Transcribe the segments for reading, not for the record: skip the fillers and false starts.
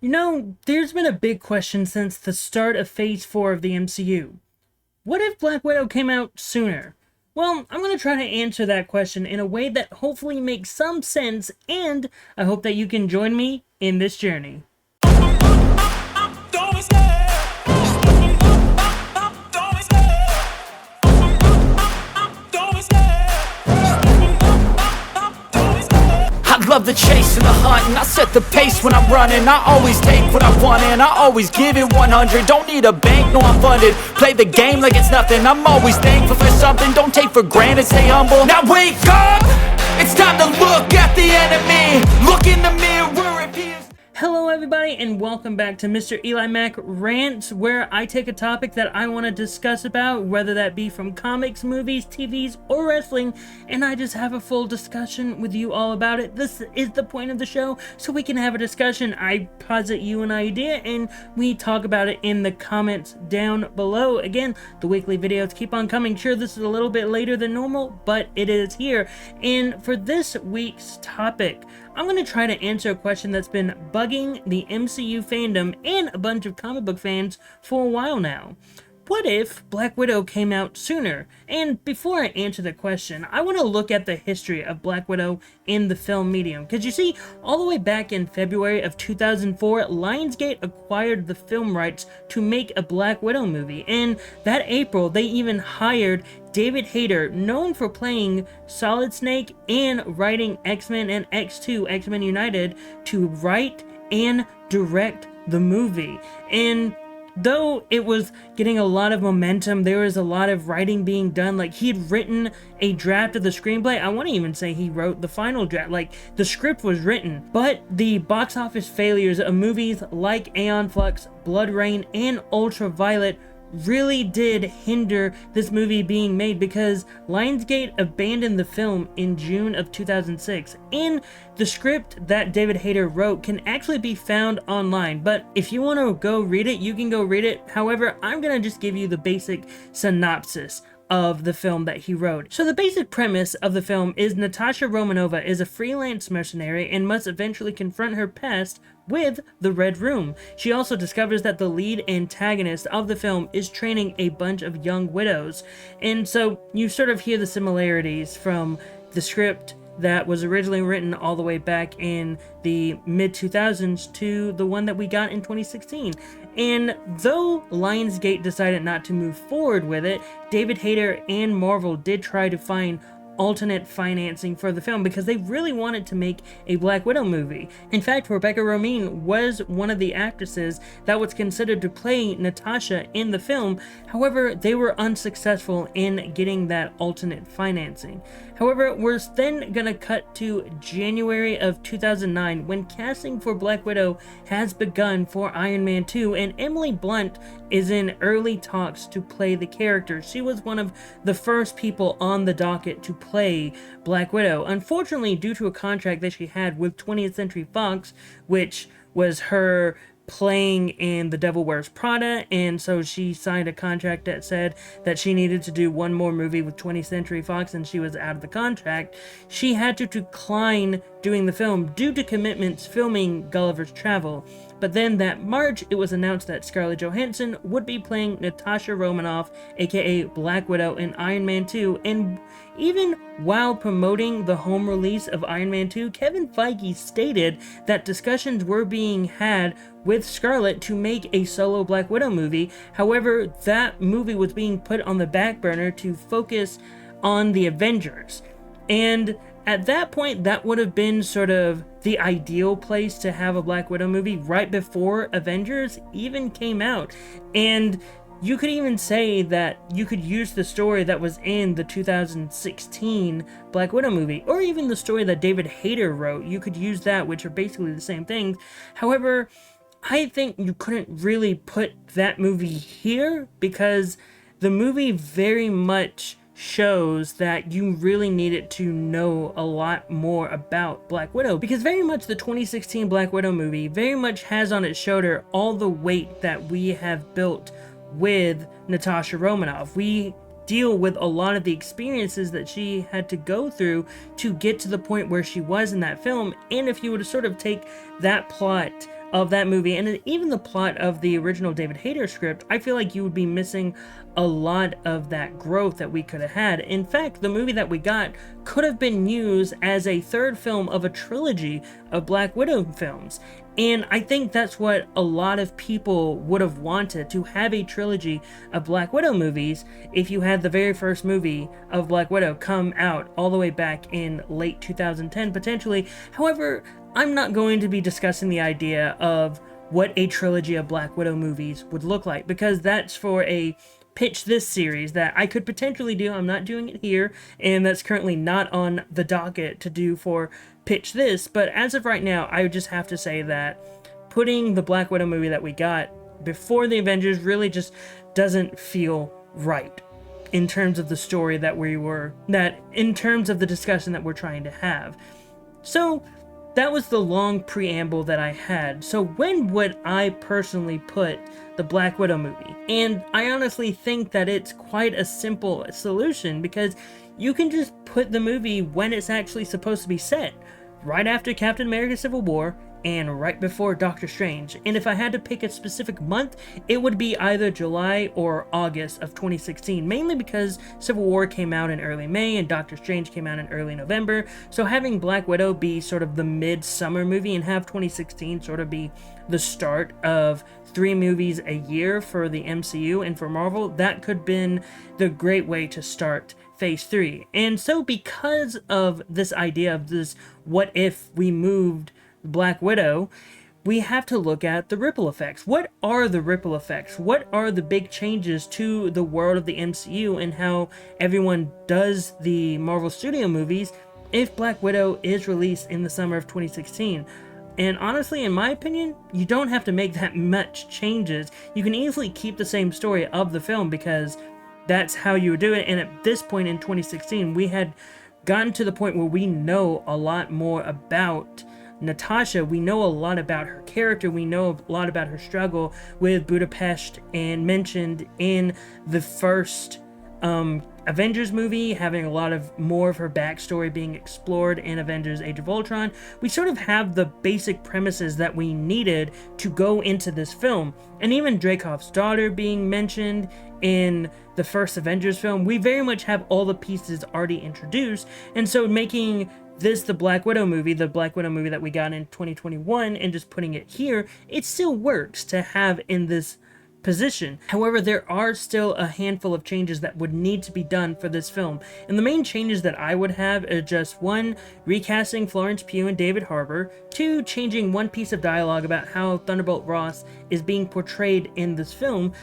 You know, there's been a big question since the start of Phase 4 of the MCU. What if Black Widow came out sooner? Well, I'm going to try to answer that question in a way that hopefully makes some sense, and I hope that you can join me in this journey. I love the chase and the hunt, and I set the pace when I'm running. I always take what I want and I always give it 100. Don't need a bank, no I'm funded. Play the game like it's nothing. I'm always thankful for something. Don't take for granted, stay humble. Now wake up! It's time to look at the enemy. Look in the mirror if he is... Hello everybody and welcome back to MrEliMac Rants, where I take a topic that I want to discuss about, whether that be from comics, movies, TVs, or wrestling, and I just have a full discussion with you all about it. This is the point of the show, so we can have a discussion. I posit you an idea and we talk about it in the comments down below. Again, the weekly videos keep on coming. Sure, this is a little bit later than normal, but it is here. And for this week's topic, I'm going to try to answer a question that's been bugging the MCU fandom and a bunch of comic book fans for a while now. What if Black Widow came out sooner? And before I answer the question, I want to look at the history of Black Widow in the film medium. Because you see, all the way back in February of 2004, Lionsgate acquired the film rights to make a Black Widow movie. And that April, they even hired David Hayter, known for playing Solid Snake and writing X-Men and X2, X-Men United, to write and direct the movie. And though it was getting a lot of momentum, there was a lot of writing being done. Like, he'd written a draft of the screenplay. I want to even say he wrote the final draft. Like, the script was written. But the box office failures of movies like Aeon Flux, Blood Rain, and Ultraviolet really did hinder this movie being made, because Lionsgate abandoned the film in June of 2006. And the script that David Hayter wrote can actually be found online, but if you want to go read it, you can go read it. However, I'm gonna just give you the basic synopsis of the film that he wrote. So the basic premise of the film is Natasha Romanova is a freelance mercenary and must eventually confront her past with the Red Room. She also discovers that the lead antagonist of the film is training a bunch of young widows. And so you sort of hear the similarities from the script that was originally written all the way back in the mid-2000s to the one that we got in 2016. And though Lionsgate decided not to move forward with it, David Hayter and Marvel did try to find alternate financing for the film because they really wanted to make a Black Widow movie. In fact, Rebecca Romijn was one of the actresses that was considered to play Natasha in the film. However, they were unsuccessful in getting that alternate financing. However, we're then gonna cut to January of 2009 when casting for Black Widow has begun for Iron Man 2, and Emily Blunt is in early talks to play the character. She was one of the first people on the docket to play Black Widow. Unfortunately, due to a contract that she had with 20th Century Fox, which was her playing in The Devil Wears Prada, and so she signed a contract that said that she needed to do one more movie with 20th Century Fox, and she was out of the contract. She had to decline doing the film due to commitments filming Gulliver's Travel. But then that March, it was announced that Scarlett Johansson would be playing Natasha Romanoff, aka Black Widow, in Iron Man 2, and even while promoting the home release of Iron Man 2, Kevin Feige stated that discussions were being had with Scarlett to make a solo Black Widow movie. However, that movie was being put on the back burner to focus on the Avengers. And at that point, that would have been sort of the ideal place to have a Black Widow movie, right before Avengers even came out. And you could even say that you could use the story that was in the 2016 Black Widow movie, or even the story that David Hayter wrote. You could use that, which are basically the same things. However, I think you couldn't really put that movie here because the movie very much shows that you really needed to know a lot more about Black Widow, because very much the 2016 Black Widow movie very much has on its shoulder all the weight that we have built with Natasha Romanoff. We deal with a lot of the experiences that she had to go through to get to the point where she was in that film. And if you were to sort of take that plot of that movie, and even the plot of the original David Hayter script, I feel like you would be missing a lot of that growth that we could have had. In fact, the movie that we got could have been used as a third film of a trilogy of Black Widow films. And I think that's what a lot of people would have wanted, to have a trilogy of Black Widow movies if you had the very first movie of Black Widow come out all the way back in late 2010, potentially. However, I'm not going to be discussing the idea of what a trilogy of Black Widow movies would look like, because that's for a Pitch This series that I could potentially do. I'm not doing it here, and that's currently not on the docket to do for Pitch This, but as of right now, I would just have to say that putting the Black Widow movie that we got before the Avengers really just doesn't feel right in terms of the story in terms of the discussion that we're trying to have. So that was the long preamble that I had. So when would I personally put the Black Widow movie? And I honestly think that it's quite a simple solution, because you can just put the movie when it's actually supposed to be set, right after Captain America Civil War and right before Doctor Strange. And if I had to pick a specific month, it would be either July or August of 2016, mainly because Civil War came out in early May and Doctor Strange came out in early November. So having Black Widow be sort of the mid-summer movie and have 2016 sort of be the start of 3 movies a year for the MCU and for Marvel, that could have been the great way to start Phase 3. And so because of this idea of this, what if we moved Black Widow, we have to look at the ripple effects. What are the ripple effects? What are the big changes to the world of the MCU and how everyone does the Marvel Studio movies if Black Widow is released in the summer of 2016? And honestly, in my opinion, you don't have to make that much changes. You can easily keep the same story of the film, because that's how you would do it. And at this point in 2016, we had gotten to the point where we know a lot more about Natasha. We know a lot about her character. We know a lot about her struggle with Budapest, and mentioned in the first Avengers movie, having a lot of more of her backstory being explored in Avengers Age of Ultron. We sort of have the basic premises that we needed to go into this film. And even Dreykov's daughter being mentioned in the first Avengers film, we very much have all the pieces already introduced. And so making this the Black Widow movie that we got in 2021, and just putting it here, it still works to have in this position. However, there are still a handful of changes that would need to be done for this film. And the main changes that I would have are just 1, recasting Florence Pugh and David Harbour, 2, changing one piece of dialogue about how Thunderbolt Ross is being portrayed in this film,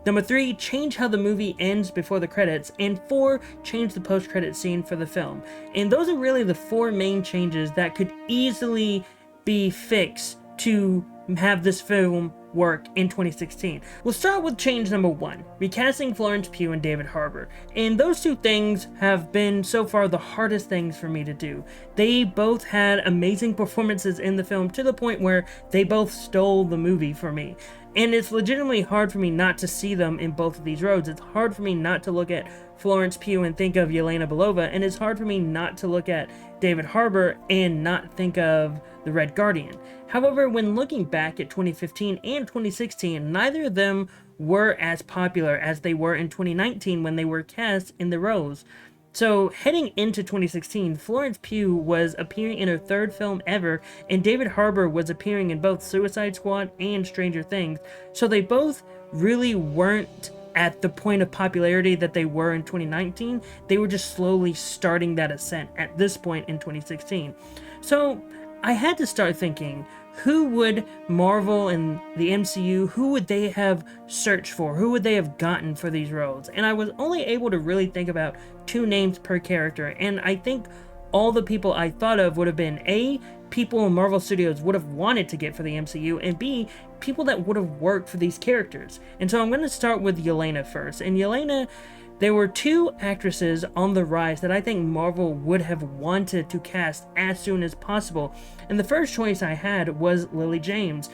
Number 3, change how the movie ends before the credits, and 4, change the post-credit scene for the film. And those are really the 4 main changes that could easily be fixed to have this film work in 2016. We'll start with change number 1, recasting Florence Pugh and David Harbour. And those 2 things have been so far the hardest things for me to do. They both had amazing performances in the film, to the point where they both stole the movie for me. And it's legitimately hard for me not to see them in both of these roles. It's hard for me not to look at Florence Pugh and think of Yelena Belova, and it's hard for me not to look at David Harbour and not think of The Red Guardian. However, when looking back at 2015 and 2016, neither of them were as popular as they were in 2019 when they were cast in the roles. So, heading into 2016, Florence Pugh was appearing in her 3rd film ever, and David Harbour was appearing in both Suicide Squad and Stranger Things. So they both really weren't at the point of popularity that they were in 2019. They were just slowly starting that ascent at this point in 2016. So I had to start thinking, who would Marvel and the MCU, who would they have searched for? Who would they have gotten for these roles? And I was only able to really think about 2 names per character. And I think all the people I thought of would have been A, people in Marvel Studios would have wanted to get for the MCU, and B, people that would have worked for these characters. And so I'm going to start with Yelena first. And Yelena, there were 2 actresses on the rise that I think Marvel would have wanted to cast as soon as possible. And the first choice I had was Lily James.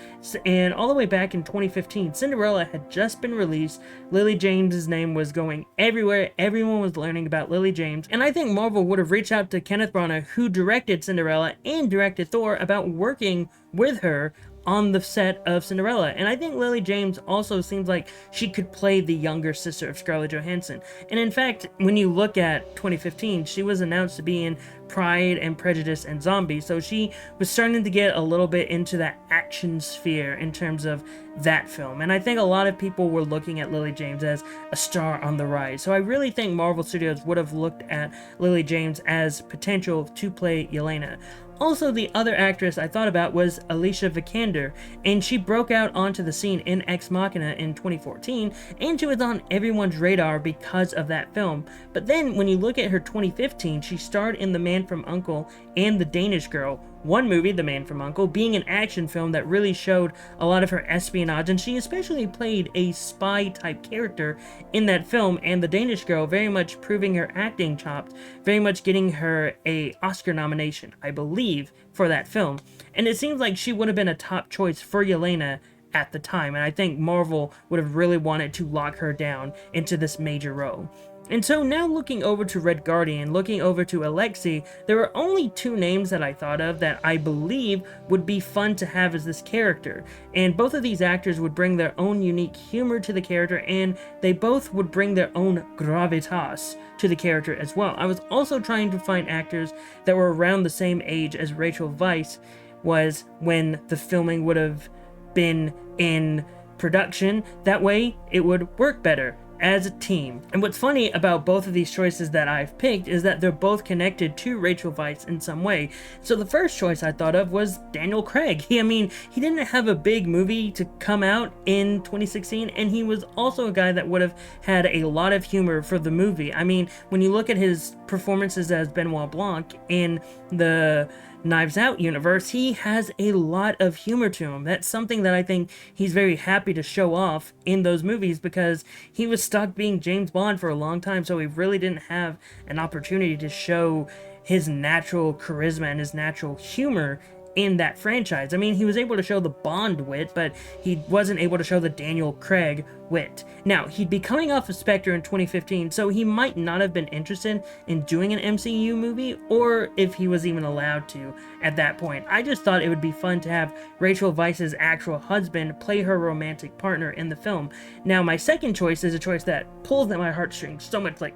And all the way back in 2015, Cinderella had just been released. Lily James's name was going everywhere. Everyone was learning about Lily James. And I think Marvel would have reached out to Kenneth Branagh, who directed Cinderella and directed Thor, about working with her on the set of Cinderella. And I think Lily James also seems like she could play the younger sister of Scarlett Johansson. And in fact, when you look at 2015, she was announced to be in Pride and Prejudice and Zombie, so she was starting to get a little bit into that action sphere in terms of that film. And I think a lot of people were looking at Lily James as a star on the rise. So I really think Marvel Studios would have looked at Lily James as potential to play Yelena. Also, the other actress I thought about was Alicia Vikander, and she broke out onto the scene in Ex Machina in 2014, and she was on everyone's radar because of that film. But then, when you look at her 2015, she starred in The Man from U.N.C.L.E. and The Danish Girl. One movie, The Man from U.N.C.L.E., being an action film that really showed a lot of her espionage, and she especially played a spy-type character in that film, and The Danish Girl very much proving her acting chops, very much getting her a Oscar nomination, I believe, for that film. And it seems like she would have been a top choice for Yelena at the time, and I think Marvel would have really wanted to lock her down into this major role. And so now looking over to Red Guardian, looking over to Alexei, there were only two names that I thought of that I believe would be fun to have as this character. And both of these actors would bring their own unique humor to the character, and they both would bring their own gravitas to the character as well. I was also trying to find actors that were around the same age as Rachel Weisz was when the filming would have been in production. That way it would work better as a team. And what's funny about both of these choices that I've picked is that they're both connected to Rachel Weisz in some way. So the first choice I thought of was Daniel Craig. He didn't have a big movie to come out in 2016, and he was also a guy that would have had a lot of humor for the movie. I mean, when you look at his performances as Benoit Blanc in the Knives Out universe, he has a lot of humor to him. That's something that I think he's very happy to show off in those movies, because he was stuck being James Bond for a long time, so he really didn't have an opportunity to show his natural charisma and his natural humor in that franchise. I mean, he was able to show the Bond wit, but he wasn't able to show the Daniel Craig wit. Now, he'd be coming off of Spectre in 2015, so he might not have been interested in doing an MCU movie, or if he was even allowed to at that point. I just thought it would be fun to have Rachel Weisz's actual husband play her romantic partner in the film. Now, my second choice is a choice that pulls at my heartstrings so much, like,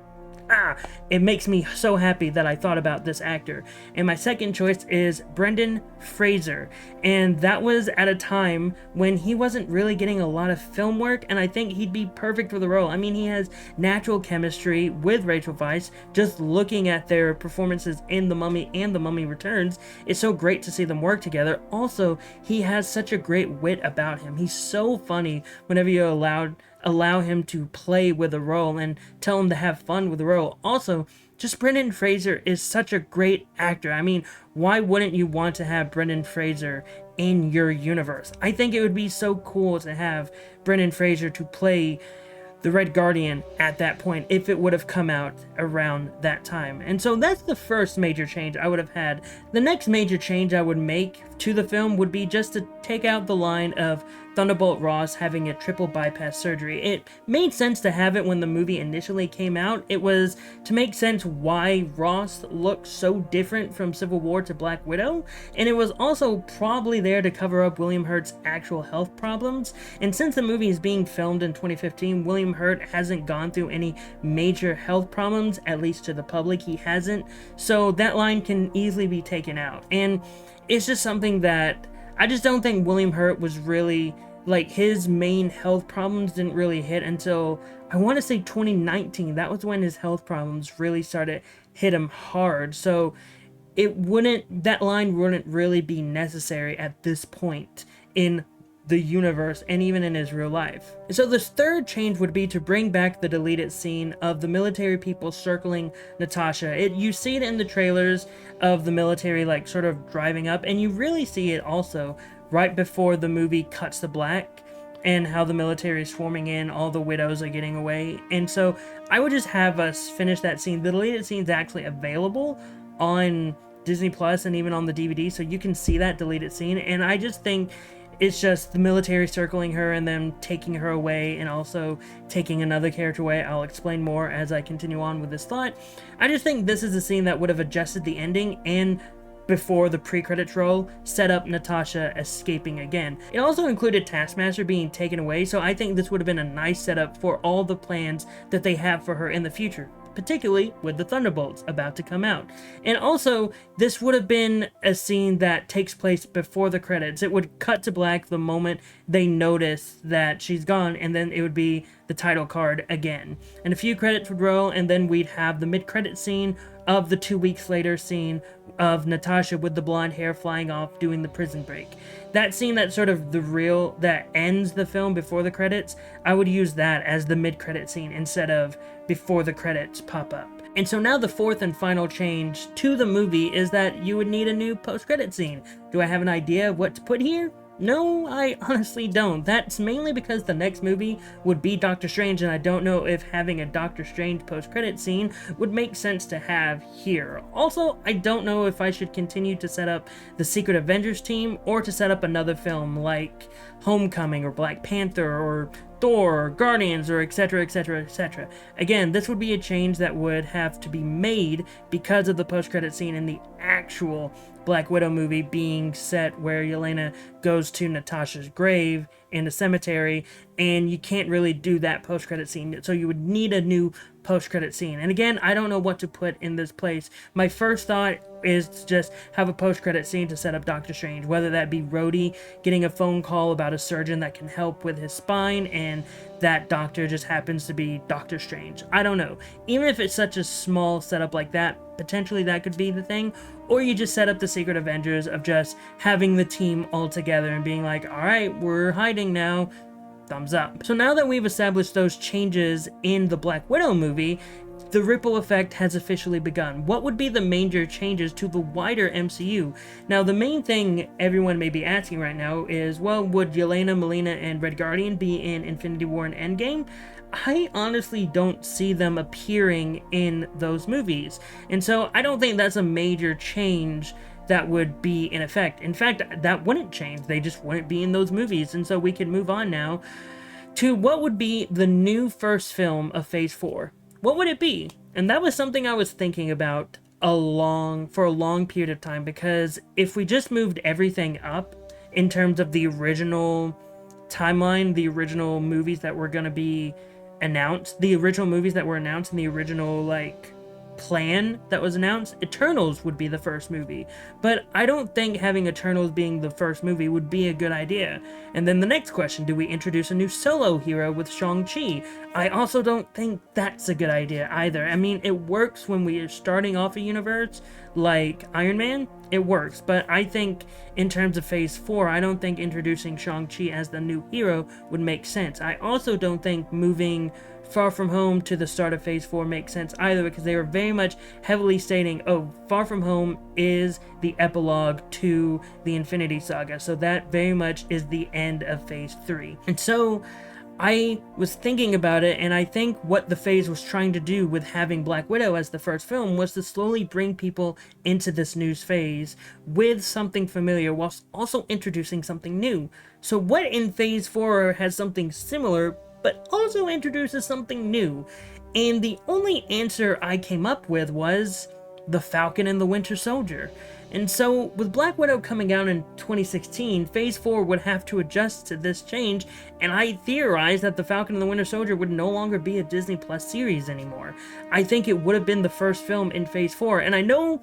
it makes me so happy that I thought about this actor. And my second choice is Brendan Fraser. And that was at a time when he wasn't really getting a lot of film work, and I think he'd be perfect for the role. I mean, he has natural chemistry with Rachel Weisz. Just looking at their performances in The Mummy and The Mummy Returns, it's so great to see them work together. Also, he has such a great wit about him. He's so funny whenever you allow him to play with a role and tell him to have fun with the role. Also, just Brendan Fraser is such a great actor. I mean, why wouldn't you want to have Brendan Fraser in your universe? I think it would be so cool to have Brendan Fraser to play the Red Guardian at that point if it would have come out around that time. And so that's the first major change I would have had. The next major change I would make to the film would be just to take out the line of Thunderbolt Ross having a triple bypass surgery. It made sense to have it when the movie initially came out. It was to make sense why Ross looked so different from Civil War to Black Widow, and it was also probably there to cover up William Hurt's actual health problems. And since the movie is being filmed in 2015, William Hurt hasn't gone through any major health problems, at least to the public he hasn't, so that line can easily be taken out. And it's just something that I just don't think William Hurt was really, like, his main health problems didn't really hit until, I want to say 2019. That was when his health problems really started hit him hard. So that line wouldn't really be necessary at this point in the universe and even in his real life. So this third change would be to bring back the deleted scene of the military people circling Natasha. You see it in the trailers of the military, like, sort of driving up, and you really see it also right before the movie cuts to black, and how the military is swarming in, all the widows are getting away. And so I would just have us finish that scene. The deleted scene is actually available on Disney Plus and even on the DVD, so you can see that deleted scene. And I just think it's just the military circling her and then taking her away, and also taking another character away. I'll explain more as I continue on with this thought. I just think this is a scene that would have adjusted the ending and before the pre-credits roll set up Natasha escaping again. It also included Taskmaster being taken away, so I think this would have been a nice setup for all the plans that they have for her in the future, particularly with the Thunderbolts about to come out. And also, this would have been a scene that takes place before the credits. It would cut to black the moment they notice that she's gone, and then it would be the title card again. And a few credits would roll, and then we'd have the mid-credit scene of the 2 weeks later scene of Natasha with the blonde hair flying off doing the prison break. That scene that's sort of the real, that ends the film before the credits, I would use that as the mid-credit scene instead of before the credits pop up. And so now the fourth and final change to the movie is that you would need a new post-credit scene. Do I have an idea of what to put here? No, I honestly don't. That's mainly because the next movie would be Doctor Strange, and I don't know if having a Doctor Strange post-credit scene would make sense to have here. Also, I don't know if I should continue to set up the Secret Avengers team or to set up another film like Homecoming or Black Panther or Thor, or Guardians, or etc, etc, etc. Again, this would be a change that would have to be made because of the post-credit scene in the actual Black Widow movie being set where Yelena goes to Natasha's grave in the cemetery, and you can't really do that post-credit scene, so you would need a new post-credit scene. And again, I don't know what to put in this place. My first thought is to just have a post-credit scene to set up Doctor Strange, whether that be Rhodey getting a phone call about a surgeon that can help with his spine, and that doctor just happens to be Doctor Strange. I don't know. Even if it's such a small setup like that, potentially that could be the thing. Or you just set up the Secret Avengers of just having the team all together and being like, alright, we're hiding now, thumbs up. So now that we've established those changes in the Black Widow movie, the ripple effect has officially begun. What would be the major changes to the wider MCU? Now, the main thing everyone may be asking right now is, well, would Yelena, Melina, and Red Guardian be in Infinity War and Endgame? I honestly don't see them appearing in those movies. And so I don't think that's a major change that would be in effect. In fact, that wouldn't change. They just wouldn't be in those movies. And so we can move on now to what would be the new first film of Phase 4. What would it be? And that was something I was thinking about for a long period of time, because if we just moved everything up in terms of the original timeline, the original movies that were going to be announced, the original movies that were announced in the original plan that was announced, Eternals would be the first movie. But I don't think having Eternals being the first movie would be a good idea. And then the next question, do we introduce a new solo hero with Shang-Chi? I also don't think that's a good idea either. I mean, it works when we are starting off a universe like Iron Man, it works, but I think in terms of Phase 4, I don't think introducing Shang-Chi as the new hero would make sense. I also don't think moving Far From Home to the start of Phase 4 makes sense either, because they were very much heavily stating, oh, Far From Home is the epilogue to the Infinity Saga, so that very much is the end of Phase 3. And so I was thinking about it, and I think what the phase was trying to do with having Black Widow as the first film was to slowly bring people into this new phase with something familiar whilst also introducing something new. So what in Phase 4 has something similar but also introduces something new? And the only answer I came up with was The Falcon and the Winter Soldier. And so, with Black Widow coming out in 2016, Phase 4 would have to adjust to this change, and I theorized that The Falcon and the Winter Soldier would no longer be a Disney Plus series anymore. I think it would have been the first film in Phase 4, and I know,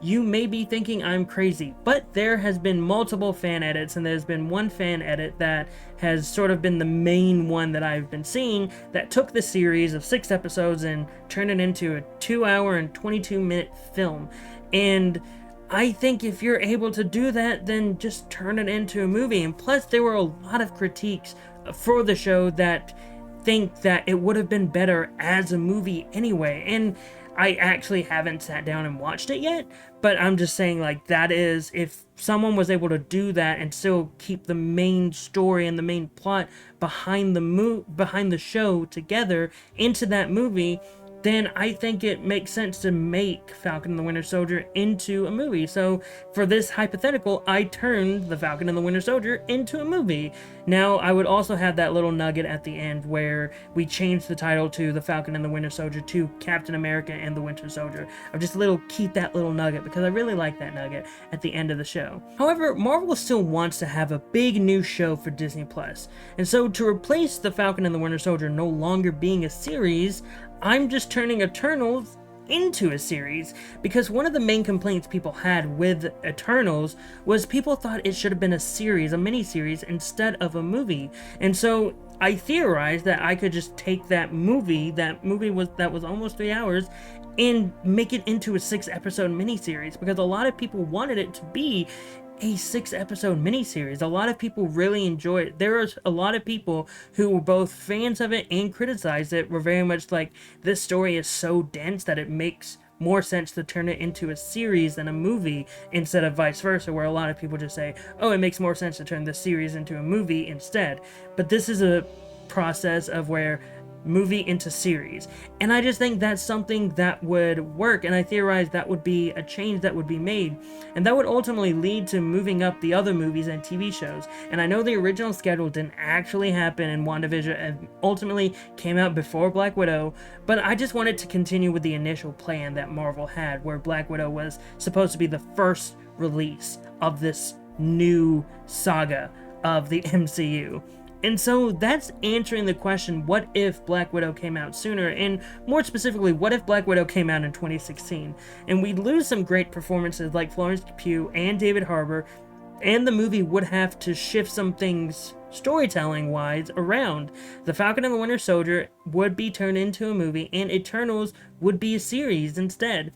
you may be thinking I'm crazy, but there has been multiple fan edits, and there's been one fan edit that has sort of been the main one that I've been seeing that took the series of 6 episodes and turned it into a 2-hour and 22-minute film. And I think if you're able to do that, then just turn it into a movie. And plus, there were a lot of critiques for the show that think that it would have been better as a movie anyway. And I actually haven't sat down and watched it yet, but I'm just saying, that is, if someone was able to do that and still keep the main story and the main plot behind the show together into that movie, then I think it makes sense to make Falcon and the Winter Soldier into a movie. So for this hypothetical, I turned the Falcon and the Winter Soldier into a movie. Now, I would also have that little nugget at the end where we changed the title to The Falcon and the Winter Soldier to Captain America and the Winter Soldier. I'll just keep that little nugget because I really like that nugget at the end of the show. However, Marvel still wants to have a big new show for Disney+. And so to replace The Falcon and the Winter Soldier no longer being a series, I'm just turning Eternals into a series, because one of the main complaints people had with Eternals was people thought it should have been a series, a mini-series, instead of a movie. And so I theorized that I could just take that movie that was almost 3 hours, and make it into a 6-episode miniseries, because a lot of people wanted it to be a 6-episode miniseries. A lot of people really enjoy it. There are a lot of people who were both fans of it and criticized it, were very much like, this story is so dense that it makes more sense to turn it into a series than a movie, instead of vice versa, where a lot of people just say, oh, it makes more sense to turn this series into a movie instead. But this is a process of where movie into series, and I just think that's something that would work, and I theorize that would be a change that would be made, and that would ultimately lead to moving up the other movies and TV shows. And I know the original schedule didn't actually happen, and WandaVision and ultimately came out before Black Widow, but I just wanted to continue with the initial plan that Marvel had, where Black Widow was supposed to be the first release of this new saga of the MCU. And so that's answering the question, what if Black Widow came out sooner? And more specifically, what if Black Widow came out in 2016? And we'd lose some great performances like Florence Pugh and David Harbour, and the movie would have to shift some things storytelling-wise around. The Falcon and the Winter Soldier would be turned into a movie, and Eternals would be a series instead.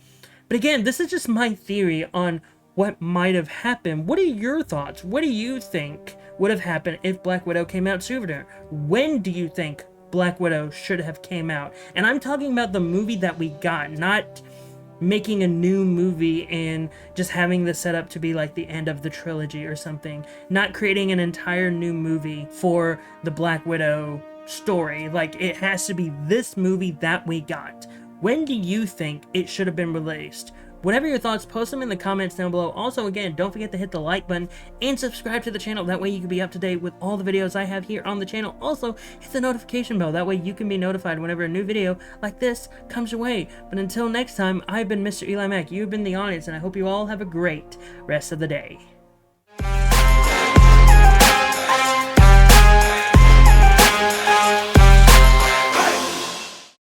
But again, this is just my theory on what might have happened. What are your thoughts? What do you think would have happened if Black Widow came out sooner? When do you think Black Widow should have came out? And I'm talking about the movie that we got, not making a new movie and just having the setup to be like the end of the trilogy or something. Not creating an entire new movie for the Black Widow story. Like, it has to be this movie that we got. When do you think it should have been released? Whatever your thoughts, post them in the comments down below. Also, again, don't forget to hit the like button and subscribe to the channel. That way you can be up to date with all the videos I have here on the channel. Also, hit the notification bell. That way you can be notified whenever a new video like this comes your way. But until next time, I've been Mr. Eli Mac. You've been the audience, and I hope you all have a great rest of the day.